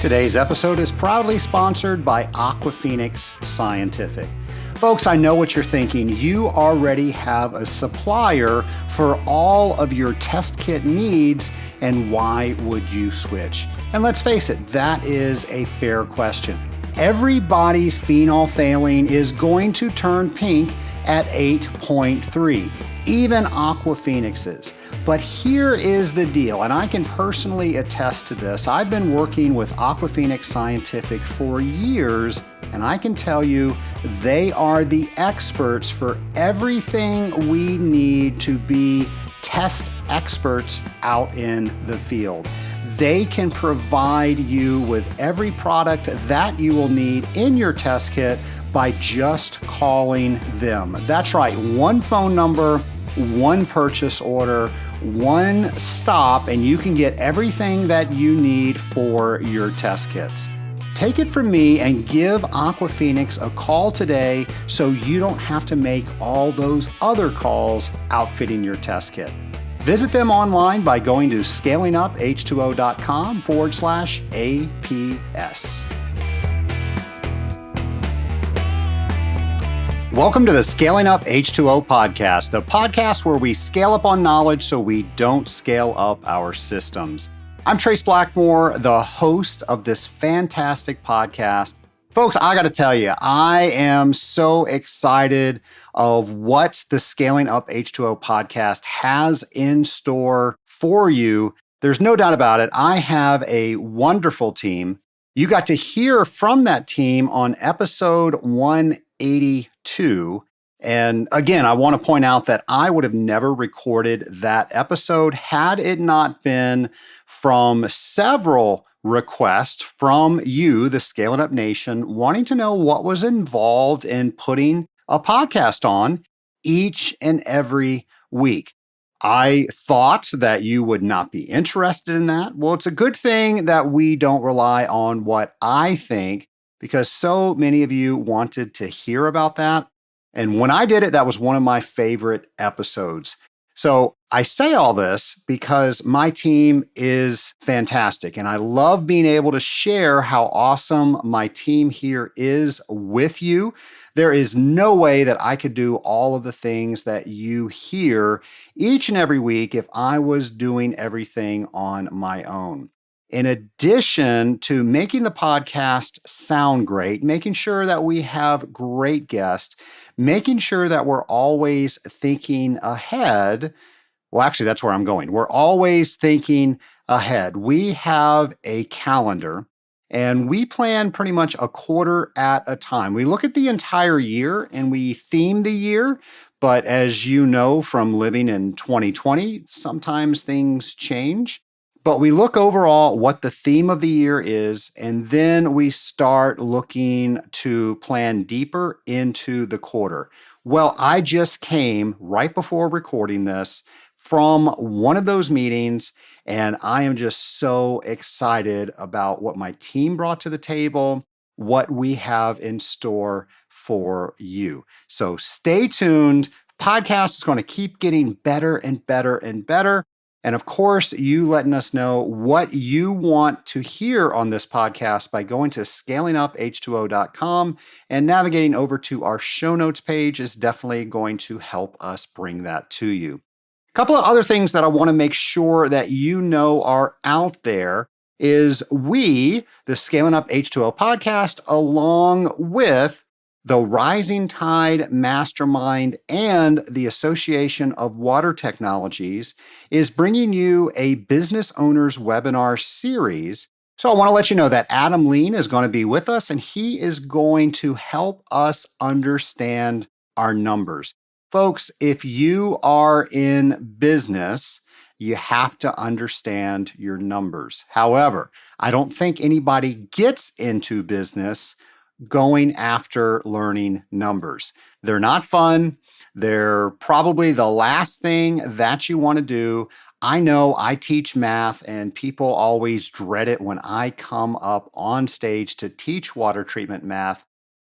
Today's episode is proudly sponsored by Aquaphenix Scientific. Folks, I know what you're thinking. You already have a supplier for all of your test kit needs, and why would you switch? And let's face it, that is a fair question. Everybody's phenolphthalein is going to turn pink at 8.3, even Aquaphenix's. But here is the deal, and I can personally attest to this. I've been working with Aquaphenix Scientific for years, and I can tell you they are the experts for everything we need to be test experts out in the field. They can provide you with every product that you will need in your test kit by just calling them. That's right, one phone number, one purchase order, one stop, and you can get everything that you need for your test kits. Take it from me and give Aquaphenix a call today so you don't have to make all those other calls outfitting your test kit. Visit them online by going to scalinguph2o.com/APS. Welcome to the Scaling Up H2O podcast, the podcast where we scale up on knowledge so we don't scale up our systems. I'm Trace Blackmore, the host of this fantastic podcast. Folks, I got to tell you, I am so excited of what the Scaling Up H2O podcast has in store for you. There's no doubt about it. I have a wonderful team. You got to hear from that team on episode 182. And again, I want to point out that I would have never recorded that episode had it not been from several requests from you, the Scaling Up Nation, wanting to know what was involved in putting a podcast on each and every week. I thought that you would not be interested in that. Well, it's a good thing that we don't rely on what I think, because so many of you wanted to hear about that. And when I did it, that was one of my favorite episodes. So I say all this because my team is fantastic, and I love being able to share how awesome my team here is with you. There is no way that I could do all of the things that you hear each and every week if I was doing everything on my own. In addition to making the podcast sound great, making sure that we have great guests, making sure that we're always thinking ahead. Well, actually, that's where I'm going. We're always thinking ahead. We have a calendar, and we plan pretty much a quarter at a time. We look at the entire year and we theme the year. But as you know from living in 2020, sometimes things change. But we look overall what the theme of the year is, and then we start looking to plan deeper into the quarter. Well, I just came right before recording this from one of those meetings, and I am just so excited about what my team brought to the table, what we have in store for you. So stay tuned. The podcast is going to keep getting better and better and better. And of course, you letting us know what you want to hear on this podcast by going to scalinguph2o.com and navigating over to our show notes page is definitely going to help us bring that to you. A couple of other things that I want to make sure that you know are out there is we, the Scaling Up H2O podcast, along with the Rising Tide Mastermind and the Association of Water Technologies, is bringing you a business owners webinar series. So I want to let you know that Adam Lean is going to be with us, and he is going to help us understand our numbers. Folks, if you are in business, you have to understand your numbers. However, I don't think anybody gets into business going after learning numbers. They're not fun. They're probably the last thing that you want to do. I know I teach math, and people always dread it when I come up on stage to teach water treatment math.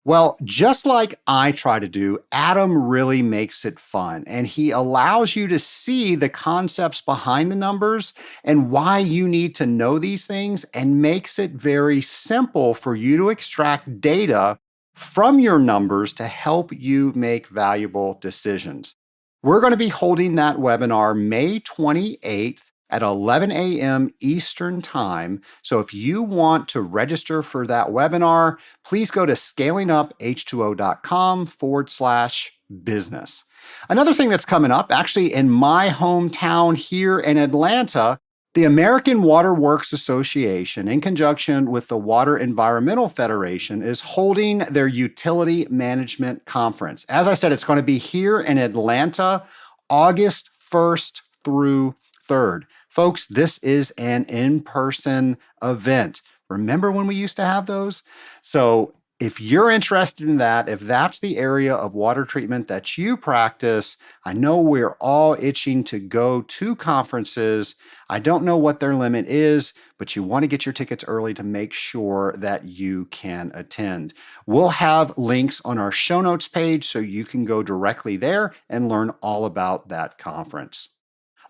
Well, just like I try to do, Adam really makes it fun and he allows you to see the concepts behind the numbers and why you need to know these things and makes it very simple for you to extract data from your numbers to help you make valuable decisions. We're going to be holding that webinar May 28th at 11 a.m. Eastern Time. So if you want to register for that webinar, please go to scalinguph2o.com/business. Another thing that's coming up, actually in my hometown here in Atlanta, the American Water Works Association, in conjunction with the Water Environmental Federation, is holding their Utility Management Conference. As I said, it's going to be here in Atlanta, August 1st through 3rd. Folks, this is an in-person event. Remember when we used to have those? So if you're interested in that, if that's the area of water treatment that you practice, I know we're all itching to go to conferences. I don't know what their limit is, but you want to get your tickets early to make sure that you can attend. We'll have links on our show notes page so you can go directly there and learn all about that conference.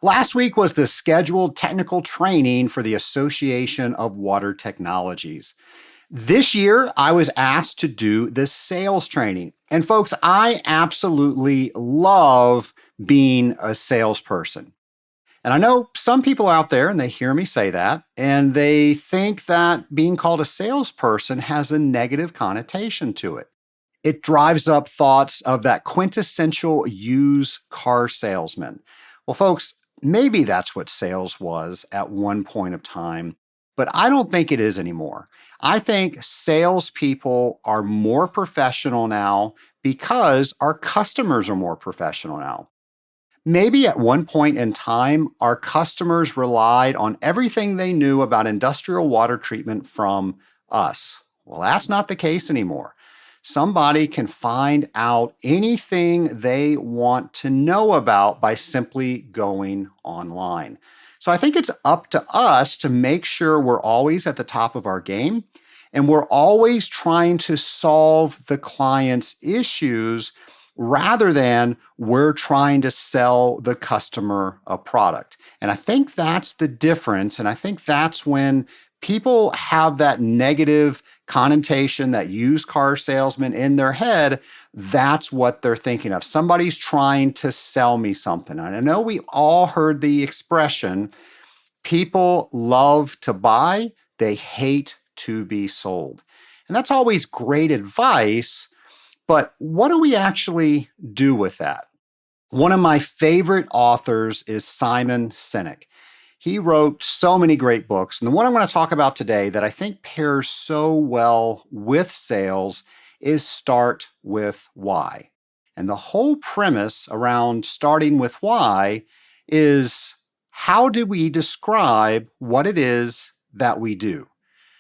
Last week was the scheduled technical training for the Association of Water Technologies. This year, I was asked to do the sales training. And folks, I absolutely love being a salesperson. And I know some people out there, and they hear me say that, and they think that being called a salesperson has a negative connotation to it. It drives up thoughts of that quintessential used car salesman. Well, folks, maybe that's what sales was at one point of time, but I don't think it is anymore. I think salespeople are more professional now because our customers are more professional now. Maybe at one point in time, our customers relied on everything they knew about industrial water treatment from us. Well, that's not the case anymore. Somebody can find out anything they want to know about by simply going online. So I think it's up to us to make sure we're always at the top of our game and we're always trying to solve the client's issues rather than we're trying to sell the customer a product. And I think that's the difference. And I think that's when people have that negative connotation, that used car salesman in their head. That's what they're thinking of. Somebody's trying to sell me something. And I know we all heard the expression, people love to buy, they hate to be sold. And that's always great advice, but what do we actually do with that? One of my favorite authors is Simon Sinek. He wrote so many great books. And the one I'm going to talk about today that I think pairs so well with sales is Start with Why. And the whole premise around starting with why is how do we describe what it is that we do?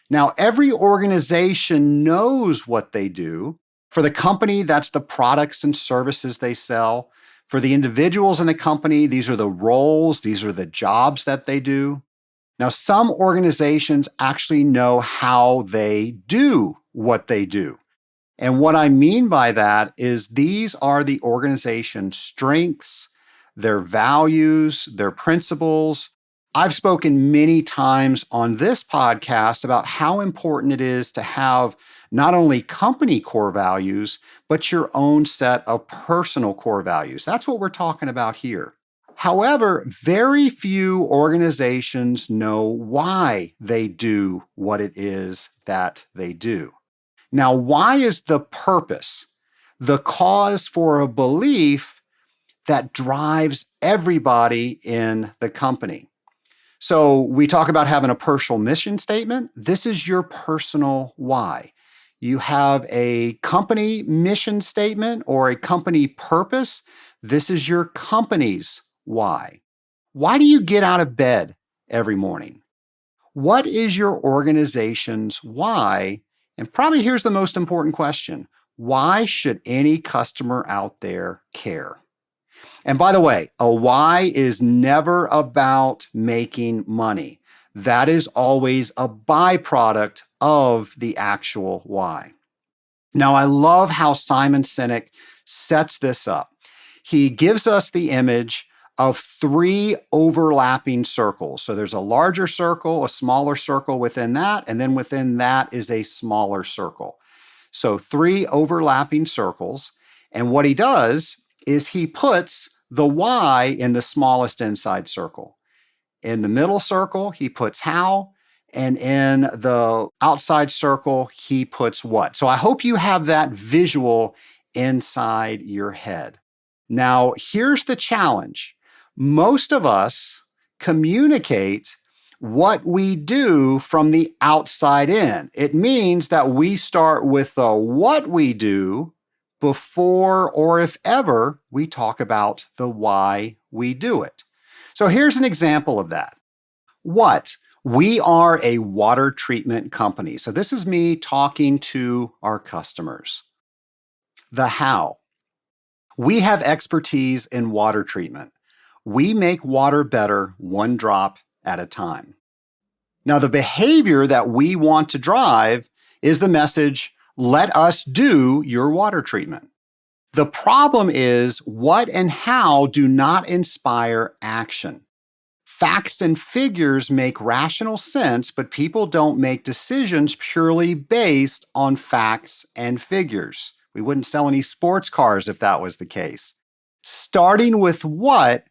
Now, every organization knows what they do. For the company, that's the products and services they sell. For the individuals in the company, these are the roles, these are the jobs that they do. Now, some organizations actually know how they do what they do. And what I mean by that is these are the organization's strengths, their values, their principles. I've spoken many times on this podcast about how important it is to have not only company core values, but your own set of personal core values. That's what we're talking about here. However, very few organizations know why they do what it is that they do. Now, why is the purpose, the cause for a belief that drives everybody in the company? So we talk about having a personal mission statement. This is your personal why. You have a company mission statement or a company purpose. This is your company's why. Why do you get out of bed every morning? What is your organization's why? And probably here's the most important question. Why should any customer out there care? And by the way, a why is never about making money. That is always a byproduct of the actual why. Now, I love how Simon Sinek sets this up. He gives us the image of three overlapping circles. So there's a larger circle, a smaller circle within that, and then within that is a smaller circle. So three overlapping circles. And what he does is he puts the why in the smallest inside circle. In the middle circle, he puts how. And in the outside circle, he puts what. So I hope you have that visual inside your head. Now, here's the challenge. Most of us communicate what we do from the outside in. It means that we start with the what we do before, or if ever, we talk about the why we do it. So here's an example of that. What? We are a water treatment company. So this is me talking to our customers. The how. We have expertise in water treatment. We make water better one drop at a time. Now, the behavior that we want to drive is the message, let us do your water treatment. The problem is what and how do not inspire action. Facts and figures make rational sense, but people don't make decisions purely based on facts and figures. We wouldn't sell any sports cars if that was the case. Starting with what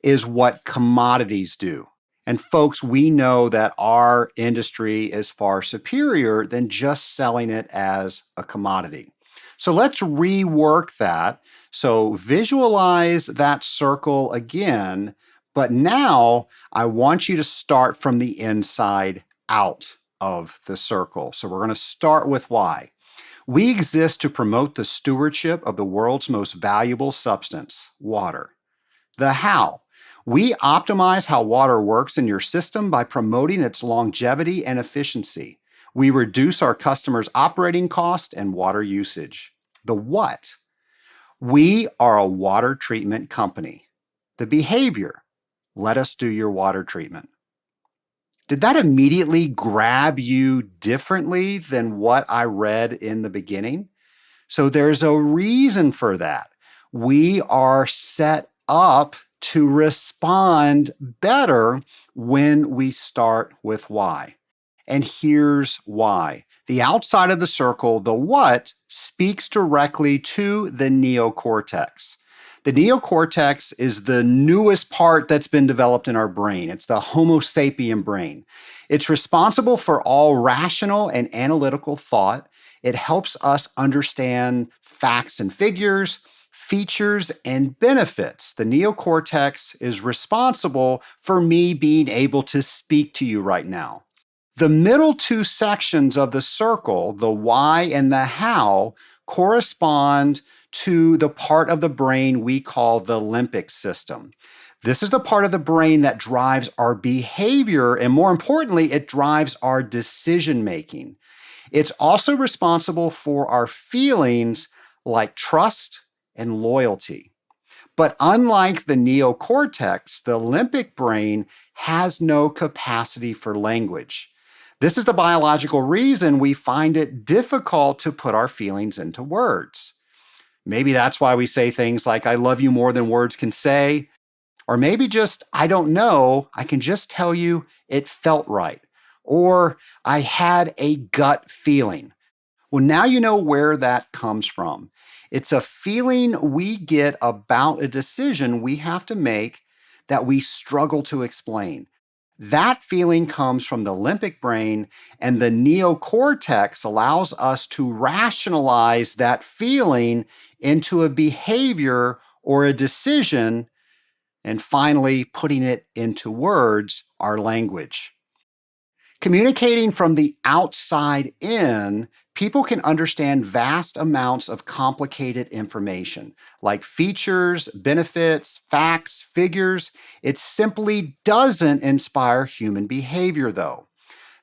is what commodities do. And folks, we know that our industry is far superior than just selling it as a commodity. So let's rework that. So visualize that circle again, but now I want you to start from the inside out of the circle. So we're going to start with why. We exist to promote the stewardship of the world's most valuable substance, water. The how. We optimize how water works in your system by promoting its longevity and efficiency. We reduce our customers' operating cost and water usage. The what? We are a water treatment company. The behavior. Let us do your water treatment. Did that immediately grab you differently than what I read in the beginning? So there's a reason for that. We are set up to respond better when we start with why. And here's why. The outside of the circle, the what, speaks directly to the neocortex. The neocortex is the newest part that's been developed in our brain. It's the Homo sapien brain. It's responsible for all rational and analytical thought. It helps us understand facts and figures, features, and benefits. The neocortex is responsible for me being able to speak to you right now. The middle two sections of the circle, the why and the how, correspond to the part of the brain we call the limbic system. This is the part of the brain that drives our behavior, and more importantly, it drives our decision making. It's also responsible for our feelings like trust and loyalty. But unlike the neocortex, the limbic brain has no capacity for language. This is the biological reason we find it difficult to put our feelings into words. Maybe that's why we say things like, I love you more than words can say. Or maybe just, I don't know, I can just tell you it felt right. Or I had a gut feeling. Well, now you know where that comes from. It's a feeling we get about a decision we have to make that we struggle to explain. That feeling comes from the limbic brain, and the neocortex allows us to rationalize that feeling into a behavior or a decision, and finally putting it into words, our language. Communicating from the outside in, people can understand vast amounts of complicated information, like features, benefits, facts, figures. It simply doesn't inspire human behavior, though.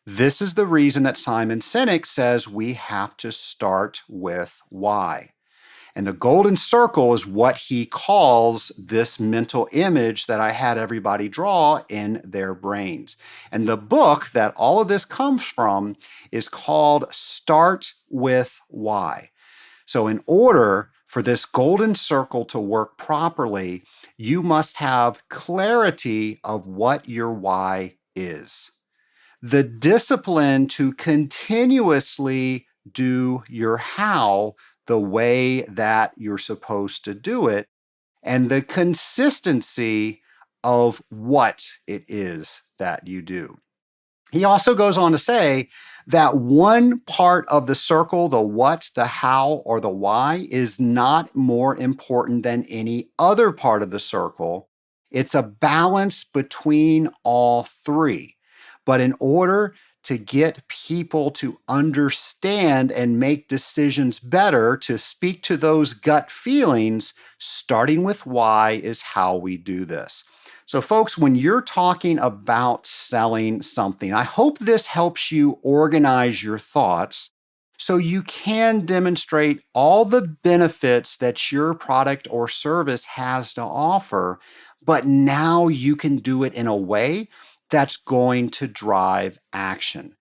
This is the reason that Simon Sinek says we have to start with why. And the golden circle is what he calls this mental image that I had everybody draw in their brains. And the book that all of this comes from is called Start with Why. So, in order for this golden circle to work properly, you must have clarity of what your why is. The discipline to continuously do your how the way that you're supposed to do it, and the consistency of what it is that you do. He also goes on to say that one part of the circle, the what, the how, or the why, is not more important than any other part of the circle. It's a balance between all three. But in order to get people to understand and make decisions better, to speak to those gut feelings, starting with why is how we do this. So, folks, when you're talking about selling something, I hope this helps you organize your thoughts so you can demonstrate all the benefits that your product or service has to offer, but now you can do it in a way that's going to drive action.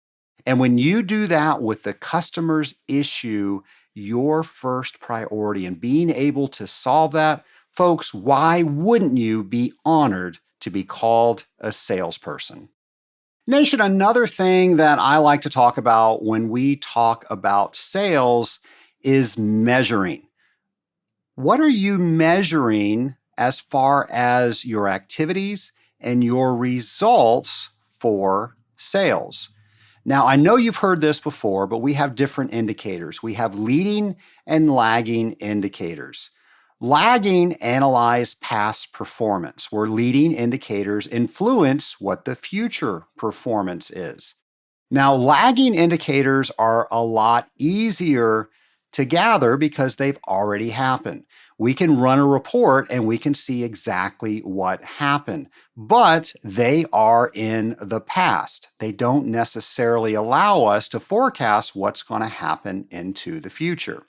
And when you do that with the customer's issue, your first priority, and being able to solve that, folks, why wouldn't you be honored to be called a salesperson? Nation, another thing that I like to talk about when we talk about sales is measuring. What are you measuring as far as your activities and your results for sales? Now, I know you've heard this before, but we have different indicators. We have leading and lagging indicators. Lagging analyze past performance, where leading indicators influence what the future performance is. Now, lagging indicators are a lot easier to gather because they've already happened. We can run a report and we can see exactly what happened, but they are in the past. They don't necessarily allow us to forecast what's going to happen into the future.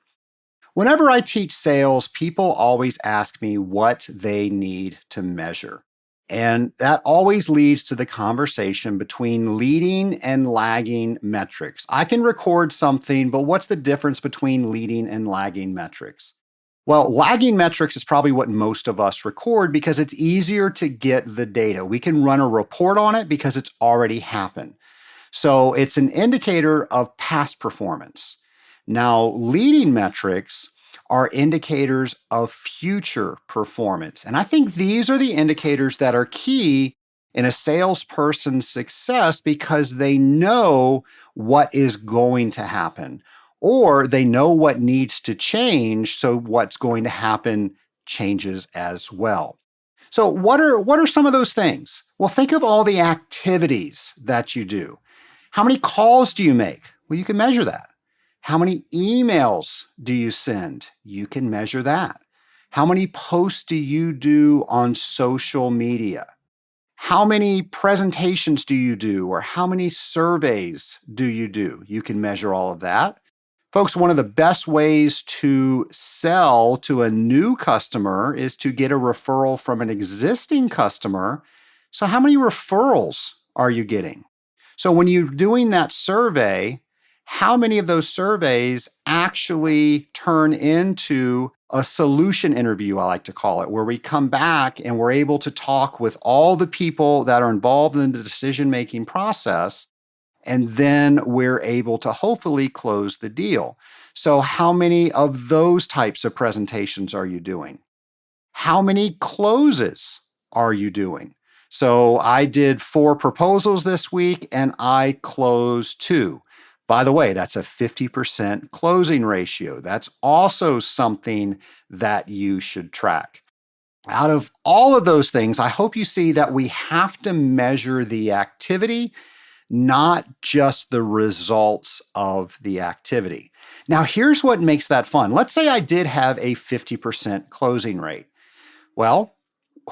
Whenever I teach sales, people always ask me what they need to measure. And that always leads to the conversation between leading and lagging metrics. I can record something, but what's the difference between leading and lagging metrics? Well, lagging metrics is probably what most of us record because it's easier to get the data. We can run a report on it because it's already happened. So it's an indicator of past performance. Now, leading metrics are indicators of future performance. And I think these are the indicators that are key in a salesperson's success because they know what is going to happen, or they know what needs to change, so what's going to happen changes as well. So what are some of those things? Well, think of all the activities that you do. How many calls do you make? Well, you can measure that. How many emails do you send? You can measure that. How many posts do you do on social media? How many presentations do you do, or how many surveys do you do? You can measure all of that. Folks, one of the best ways to sell to a new customer is to get a referral from an existing customer. So how many referrals are you getting? So when you're doing that survey, how many of those surveys actually turn into a solution interview, I like to call it, where we come back and we're able to talk with all the people that are involved in the decision-making process, and then we're able to hopefully close the deal. So how many of those types of presentations are you doing? How many closes are you doing? So I did 4 proposals this week and I closed 2. By the way, that's a 50% closing ratio. That's also something that you should track. Out of all of those things, I hope you see that we have to measure the activity, not just the results of the activity. Now, here's what makes that fun. Let's say I did have a 50% closing rate. Well,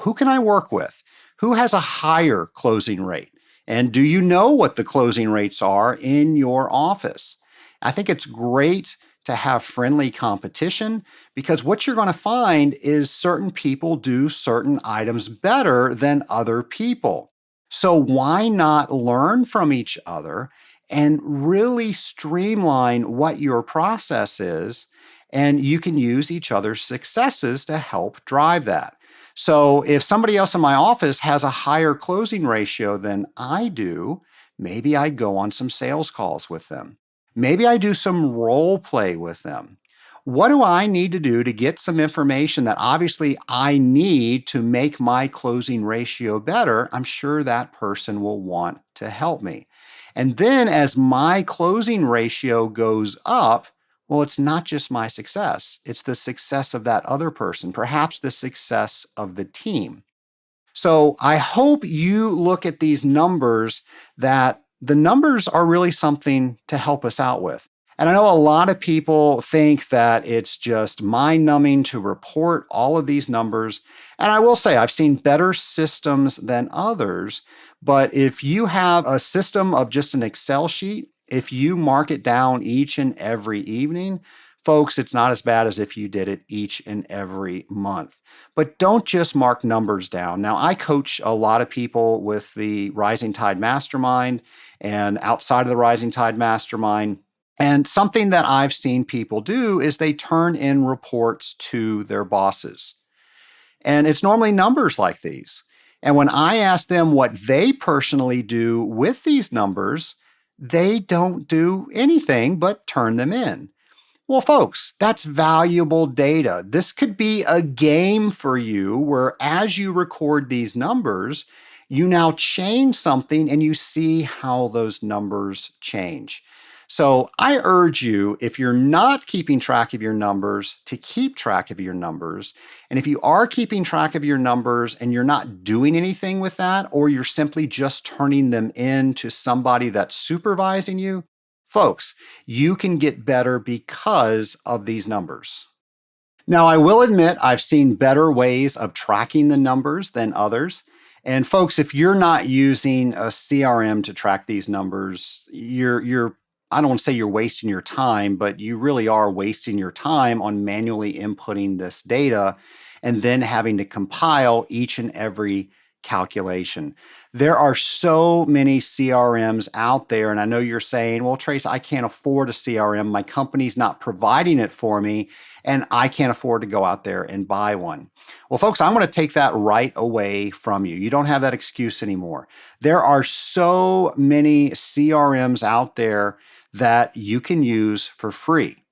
who can I work with? Who has a higher closing rate? And do you know what the closing rates are in your office? I think it's great to have friendly competition because what you're going to find is certain people do certain items better than other people. So why not learn from each other and really streamline what your process is and you can use each other's successes to help drive that. So if somebody else in my office has a higher closing ratio than I do, maybe I go on some sales calls with them. Maybe I do some role play with them. What do I need to do to get some information that obviously I need to make my closing ratio better? I'm sure that person will want to help me. And then as my closing ratio goes up, well, it's not just my success, it's the success of that other person, perhaps the success of the team. So I hope you look at these numbers, that the numbers are really something to help us out with. And I know a lot of people think that it's just mind numbing to report all of these numbers. And I will say, I've seen better systems than others. But if you have a system of just an Excel sheet, if you mark it down each and every evening, folks, it's not as bad as if you did it each and every month. But don't just mark numbers down. Now, I coach a lot of people with the Rising Tide Mastermind and outside of the Rising Tide Mastermind. And something that I've seen people do is they turn in reports to their bosses. And it's normally numbers like these. And when I ask them what they personally do with these numbers, they don't do anything but turn them in. Well, folks, that's valuable data. This could be a game for you where as you record these numbers, you now change something and you see how those numbers change. So I urge you, if you're not keeping track of your numbers, to keep track of your numbers. And if you are keeping track of your numbers and you're not doing anything with that, or you're simply just turning them in to somebody that's supervising you, folks, you can get better because of these numbers. Now, I will admit I've seen better ways of tracking the numbers than others. And folks, if you're not using a CRM to track these numbers, you're I don't want to say you're wasting your time, but you really are wasting your time on manually inputting this data and then having to compile each and every calculation. There are so many CRMs out there, and I know you're saying, well, Trace, I can't afford a CRM. My company's not providing it for me, and I can't afford to go out there and buy one. Well, folks, I'm going to take that right away from you. You don't have that excuse anymore. There are so many CRMs out there that you can use for free.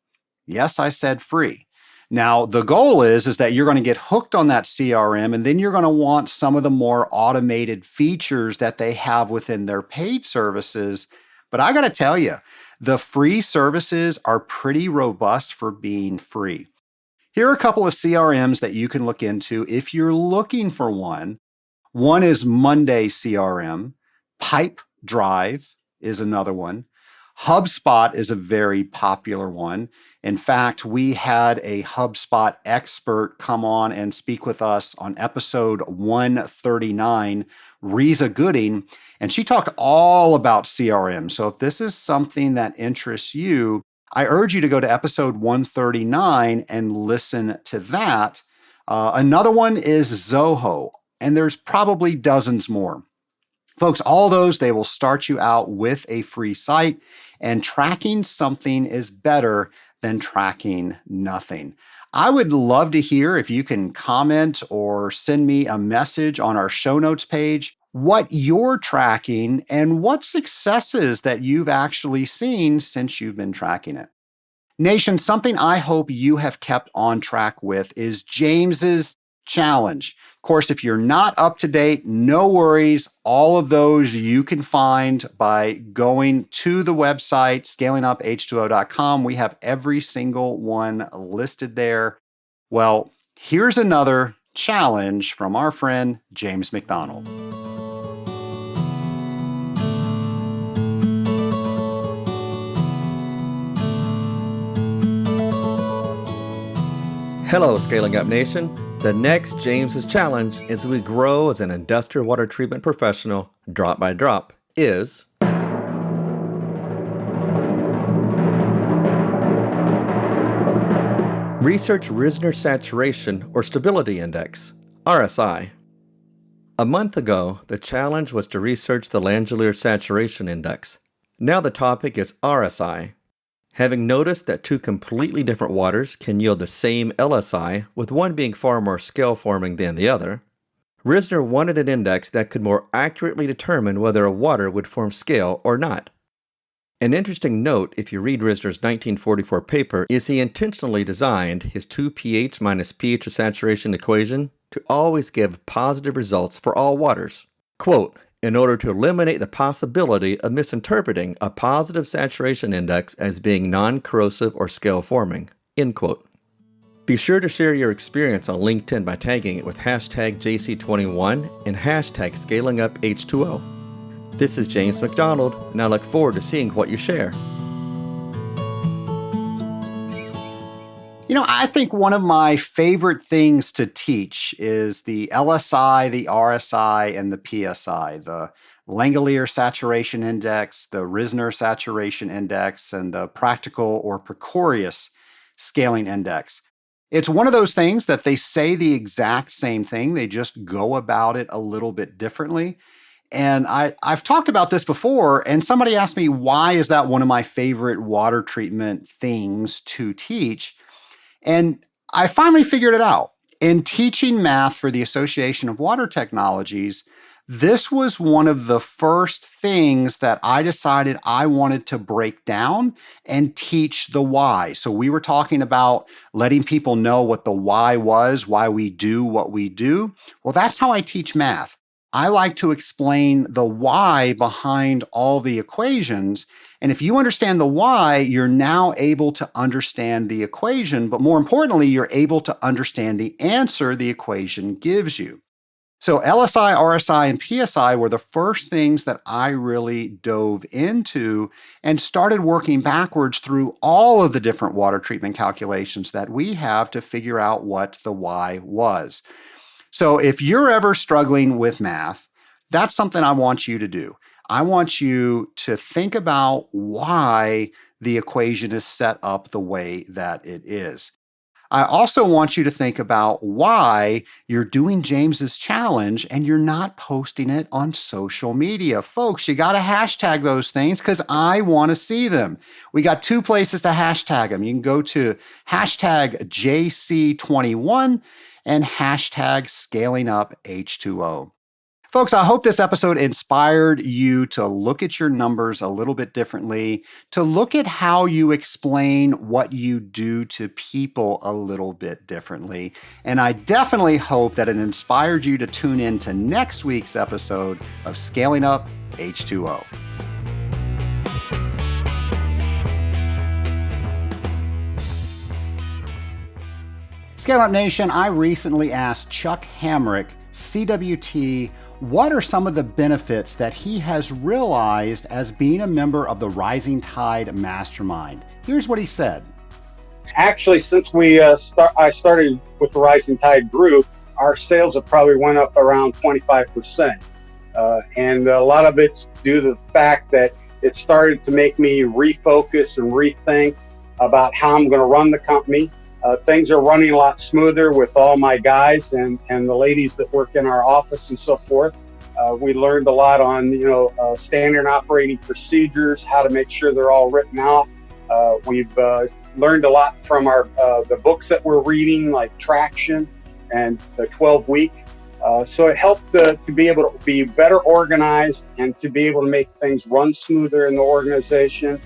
Yes, I said free. Now, the goal is that you're going to get hooked on that CRM, and then you're going to want some of the more automated features that they have within their paid services. But I got to tell you, the free services are pretty robust for being free. Here are a couple of CRMs that you can look into if you're looking for one. One is Monday CRM. Pipedrive is another one. HubSpot is a very popular one. In fact, we had a HubSpot expert come on and speak with us on episode 139, Riza Gooding, and she talked all about CRM. So if this is something that interests you, I urge you to go to episode 139 and listen to that. Another one is Zoho, and there's probably dozens more. Folks, all those, they will start you out with a free site, and tracking something is better than tracking nothing. I would love to hear if you can comment or send me a message on our show notes page, what you're tracking and what successes that you've actually seen since you've been tracking it. Nation, something I hope you have kept on track with is James's challenge. Of course, if you're not up to date, no worries. All of those you can find by going to the website, scalinguph2o.com. We have every single one listed there. Well, here's another challenge from our friend, James McDonald. Hello, Scaling Up Nation. The next James's challenge as we grow as an industrial water treatment professional, drop by drop, is research Risner Saturation or Stability Index, RSI. A month ago, the challenge was to research the Langelier Saturation Index. Now the topic is RSI. Having noticed that two completely different waters can yield the same LSI, with one being far more scale-forming than the other, Risner wanted an index that could more accurately determine whether a water would form scale or not. An interesting note, if you read Risner's 1944 paper, is he intentionally designed his 2 pH minus pH of saturation equation to always give positive results for all waters. Quote, in order to eliminate the possibility of misinterpreting a positive saturation index as being non-corrosive or scale-forming, end quote. Be sure to share your experience on LinkedIn by tagging it with hashtag JC21 and hashtag ScalingUpH2O. This is James McDonald, and I look forward to seeing what you share. You know, I think one of my favorite things to teach is the LSI, the RSI, and the PSI, the Langelier Saturation Index, the Risner Saturation Index, and the Practical or Precorious Scaling Index. It's one of those things that they say the exact same thing, they just go about it a little bit differently. And I've talked about this before, and somebody asked me, why is that one of my favorite water treatment things to teach? And I finally figured it out. In teaching math for the Association of Water Technologies, this was one of the first things that I decided I wanted to break down and teach the why. So we were talking about letting people know what the why was, why we do what we do. Well, that's how I teach math. I like to explain the why behind all the equations. And if you understand the why, you're now able to understand the equation, but more importantly, you're able to understand the answer the equation gives you. So LSI, RSI, and PSI were the first things that I really dove into and started working backwards through all of the different water treatment calculations that we have to figure out what the why was. So if you're ever struggling with math, that's something I want you to do. I want you to think about why the equation is set up the way that it is. I also want you to think about why you're doing James's challenge and you're not posting it on social media. Folks, you got to hashtag those things because I want to see them. We got two places to hashtag them. You can go to hashtag JC21 and hashtag ScalingUpH2O. Folks, I hope this episode inspired you to look at your numbers a little bit differently, to look at how you explain what you do to people a little bit differently. And I definitely hope that it inspired you to tune in to next week's episode of Scaling Up H2O. Scale Up Nation, I recently asked Chuck Hamrick, CWT, what are some of the benefits that he has realized as being a member of the Rising Tide Mastermind? Here's what he said. Actually, since I started with the Rising Tide group, our sales have probably went up around 25%. And a lot of it's due to the fact that it started to make me refocus and rethink about how I'm going to run the company. Things are running a lot smoother with all my guys and the ladies that work in our office and so forth. We learned a lot on, standard operating procedures, how to make sure they're all written out. We've learned a lot from the books that we're reading, like Traction and the 12-week. So it helped to be able to be better organized and to be able to make things run smoother in the organization.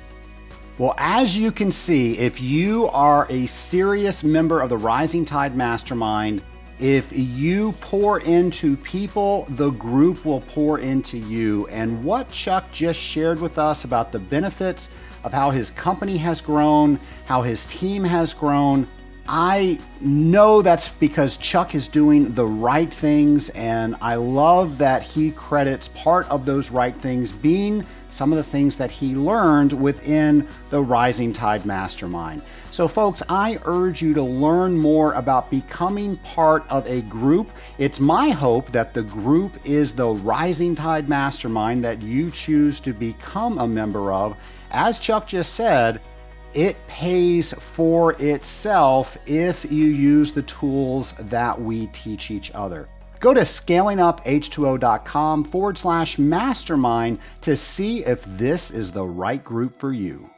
Well, as you can see, if you are a serious member of the Rising Tide Mastermind, if you pour into people, the group will pour into you. And what Chuck just shared with us about the benefits of how his company has grown, how his team has grown, I know that's because Chuck is doing the right things, and I love that he credits part of those right things being some of the things that he learned within the Rising Tide Mastermind. So folks, I urge you to learn more about becoming part of a group. It's my hope that the group is the Rising Tide Mastermind that you choose to become a member of. As Chuck just said, it pays for itself if you use the tools that we teach each other. Go to scalinguph2o.com/mastermind to see if this is the right group for you.